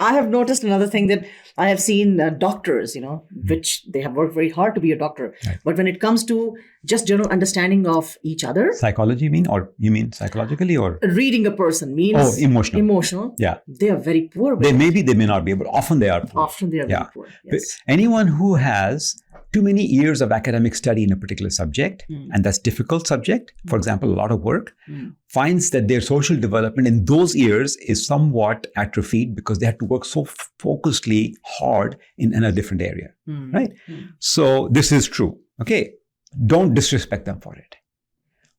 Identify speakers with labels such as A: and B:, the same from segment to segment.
A: I have noticed another thing that I have seen doctors, which they have worked very hard to be a doctor.
B: Right.
A: But when it comes to just general understanding of each other.
B: Psychology you mean psychologically or?
A: Reading a person means.
B: Emotional.
A: Emotional.
B: Yeah.
A: They are very poor.
B: They may not be, but often they are poor.
A: Often they are very poor. Yes.
B: But anyone who has too many years of academic study in a particular subject, and that's difficult subject, for example, a lot of work, finds that their social development in those years is somewhat atrophied because they had to work so focusedly hard in a different area, right? So this is true, okay? Don't disrespect them for it.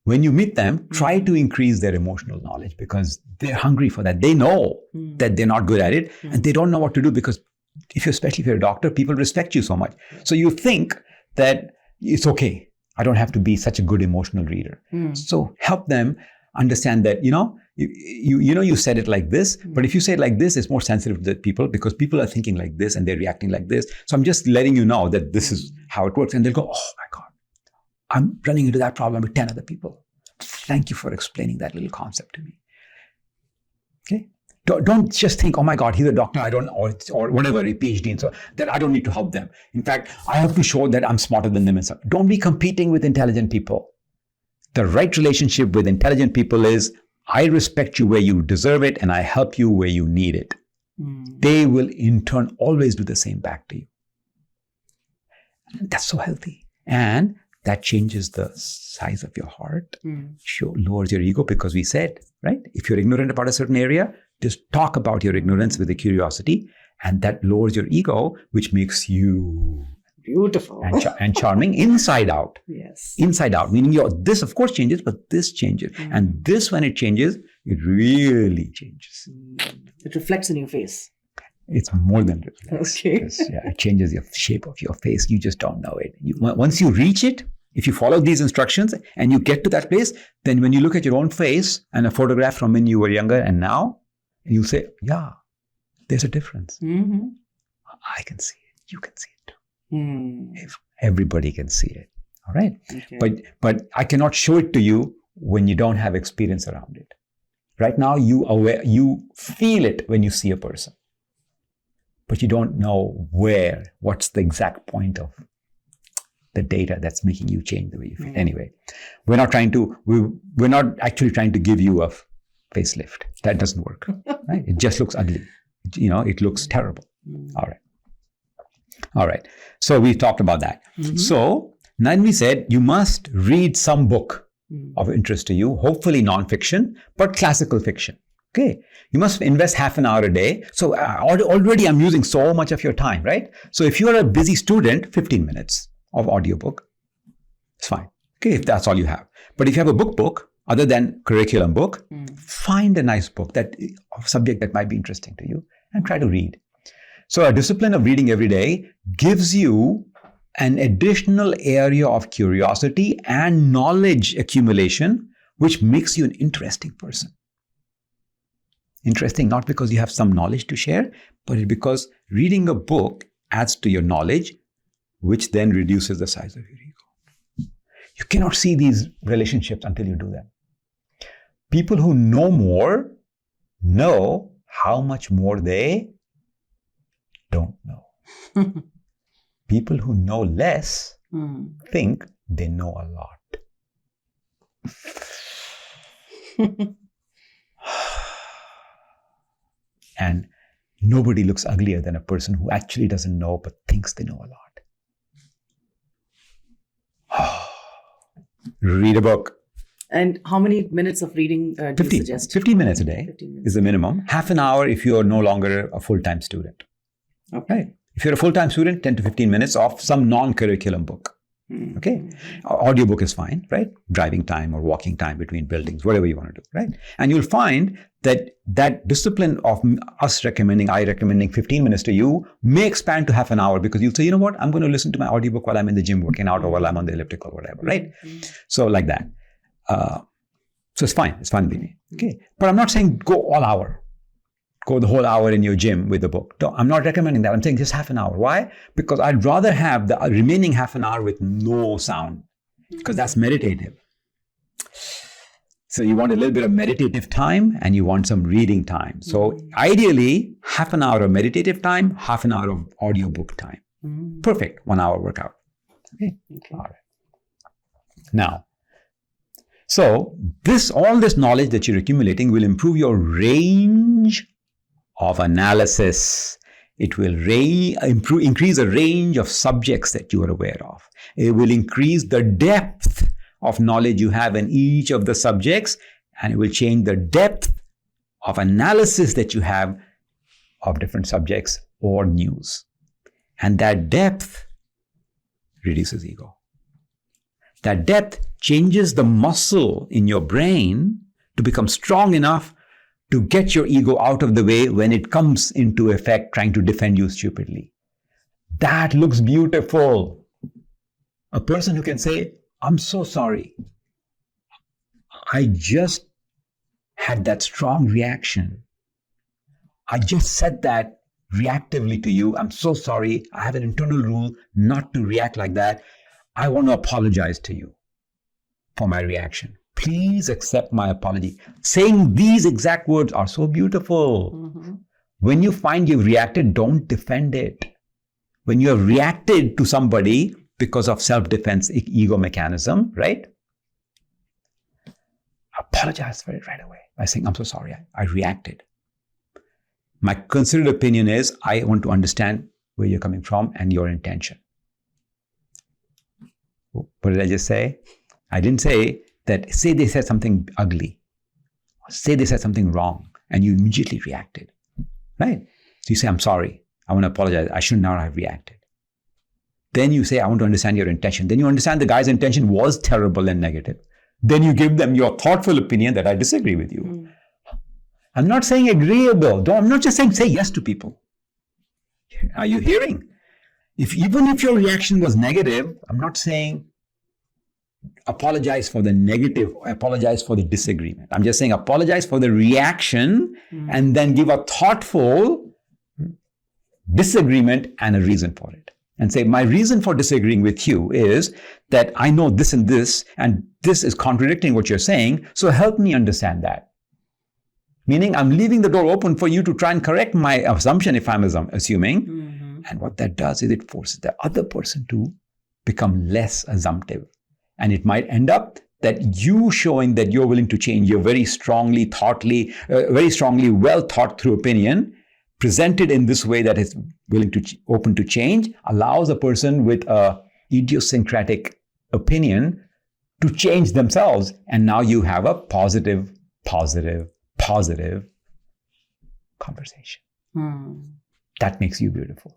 B: When you meet them, try to increase their emotional knowledge because they're hungry for that. They know that they're not good at it and they don't know what to do because especially if you're a doctor, people respect you so much. So you think that it's okay. I don't have to be such a good emotional reader. So help them understand that, you said it like this, but if you say it like this, it's more sensitive to the people because people are thinking like this and they're reacting like this. So I'm just letting you know that this is how it works. And they'll go, oh my God, I'm running into that problem with 10 other people. Thank you for explaining that little concept to me. Okay. Don't just think, oh my God, he's a doctor, or whatever, a PhD, and so that I don't need to help them. In fact, I have to show that I'm smarter than them and stuff. Don't be competing with intelligent people. The right relationship with intelligent people is, I respect you where you deserve it, and I help you where you need it. They will in turn always do the same back to you. And that's so healthy. And that changes the size of your heart, lowers your ego because we said, right? If you're ignorant about a certain area, just talk about your ignorance with a curiosity, and that lowers your ego, which makes you
A: beautiful
B: and charming inside out.
A: Yes.
B: Inside out, meaning this of course changes, but this changes. And this, when it changes, it really changes.
A: It reflects in your face.
B: It's more than reflects.
A: Okay.
B: It changes the shape of your face. You just don't know it. Once you reach it, if you follow these instructions and you get to that place, then when you look at your own face and a photograph from when you were younger and now, you'll say, yeah, there's a difference. I can see it. You can see it too. If everybody can see it. All right. Okay. But I cannot show it to you when you don't have experience around it. Right now, you feel it when you see a person. But you don't know what's the exact point of the data that's making you change the way you feel. Anyway, we're not actually trying to give you a facelift. That doesn't work. Right? It just looks ugly. It looks terrible. All right. So we talked about that. So then we said you must read some book of interest to you, hopefully nonfiction, but classical fiction. Okay. You must invest half an hour a day. So already I'm using so much of your time, right? So if you're a busy student, 15 minutes of audiobook, it's fine. Okay. If that's all you have. But if you have a book, other than curriculum book, find a nice book a subject that might be interesting to you and try to read. So a discipline of reading every day gives you an additional area of curiosity and knowledge accumulation, which makes you an interesting person. Interesting, not because you have some knowledge to share, but because reading a book adds to your knowledge, which then reduces the size of your ego. You cannot see these relationships until you do them. People who know more know how much more they don't know. People who know less think they know a lot. And nobody looks uglier than a person who actually doesn't know but thinks they know a lot. Read a book.
A: And how many minutes of reading do you suggest?
B: 15 minutes a day is the minimum. Half an hour if you are no longer a full-time student.
A: Okay.
B: Right? If you're a full-time student, 10 to 15 minutes of some non-curriculum book. Okay. Audiobook is fine, right? Driving time or walking time between buildings, whatever you want to do, right? And you'll find that discipline of I recommending 15 minutes to you may expand to half an hour because you'll say, you know what, I'm going to listen to my audiobook while I'm in the gym working out or while I'm on the elliptical or whatever, right? So like that. So it's fine. It's fine with me. Okay. But I'm not saying go all hour. Go the whole hour in your gym with the book. No, I'm not recommending that. I'm saying just half an hour. Why? Because I'd rather have the remaining half an hour with no sound because that's meditative. So you want a little bit of meditative time and you want some reading time. So ideally, half an hour of meditative time, half an hour of audiobook time. Perfect 1 hour workout. Okay. All right. Now, so all this knowledge that you're accumulating will improve your range of analysis. It will increase the range of subjects that you are aware of. It will increase the depth of knowledge you have in each of the subjects, and it will change the depth of analysis that you have of different subjects or news. And that depth reduces ego. That depth changes the muscle in your brain to become strong enough to get your ego out of the way when it comes into effect trying to defend you stupidly. That looks beautiful. A person who can say, I'm so sorry. I just had that strong reaction. I just said that reactively to you. I'm so sorry. I have an internal rule not to react like that. I want to apologize to you for my reaction. Please accept my apology. Saying these exact words are so beautiful. When you find you've reacted, don't defend it. When you have reacted to somebody because of self-defense, ego mechanism, right? Apologize for it right away by saying, I'm so sorry, I reacted. My considered opinion is, I want to understand where you're coming from and your intention. What did I just say? I didn't say that, say they said something ugly, say they said something wrong, and you immediately reacted, right? So you say, I'm sorry, I want to apologize, I should not have reacted. Then you say, I want to understand your intention. Then you understand the guy's intention was terrible and negative. Then you give them your thoughtful opinion that I disagree with you. I'm not saying agreeable. I'm not just saying say yes to people. Are you hearing? Even if your reaction was negative, I'm not saying apologize for the negative, apologize for the disagreement. I'm just saying apologize for the reaction and then give a thoughtful disagreement and a reason for it. And say, my reason for disagreeing with you is that I know this and this is contradicting what you're saying, so help me understand that. Meaning I'm leaving the door open for you to try and correct my assumption if I'm assuming. And what that does is it forces the other person to become less assumptive. And it might end up that you showing that you're willing to change your very strongly well thought through opinion, presented in this way that is willing to open to change, allows a person with a idiosyncratic opinion to change themselves. And now you have a positive conversation. That makes you beautiful.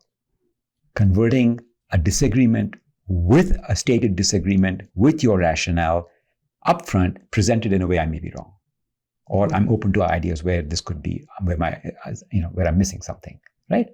B: Converting a disagreement with a stated disagreement with your rationale upfront, presented in a way I may be wrong. Or I'm open to ideas where this could be, where I'm missing something, right?